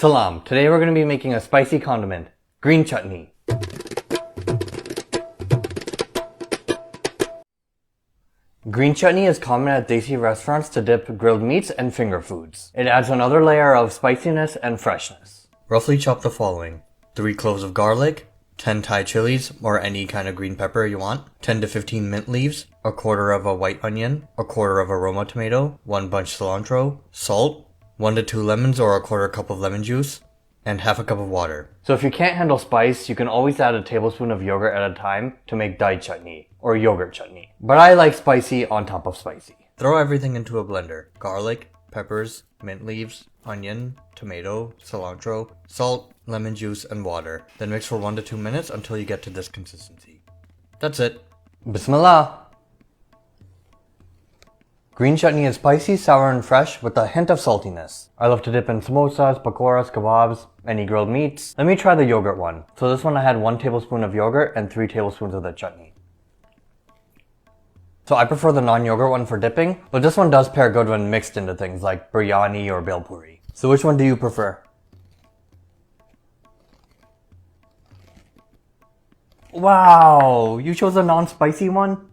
Salam. Today we're going to be making a spicy condiment, green chutney. Green chutney is common at desi restaurants to dip grilled meats and finger foods. It adds another layer of spiciness and freshness. Roughly chop the following: 3 cloves of garlic, 10 Thai chilies or any kind of green pepper you want, 10 to 15 mint leaves, a quarter of a white onion, a quarter of a roma tomato, 1 bunch cilantro, salt, 1 to 2 lemons or a quarter cup of lemon juice, and half a cup of water. So if you can't handle spice, you can always add a tablespoon of yogurt at a time to make dahi chutney, or yogurt chutney. But I like spicy on top of spicy. Throw everything into a blender. Garlic, peppers, mint leaves, onion, tomato, cilantro, salt, lemon juice, and water. Then mix for 1 to 2 minutes until you get to this consistency. That's it. Bismillah! Green chutney is spicy, sour, and fresh with a hint of saltiness. I love to dip in samosas, pakoras, kebabs, any grilled meats. Let me try the yogurt one. So this one I had 1 tablespoon of yogurt and 3 tablespoons of the chutney. So I prefer the non-yogurt one for dipping, but this one does pair good when mixed into things like biryani or bel puri. So which one do you prefer? Wow, you chose a non-spicy one?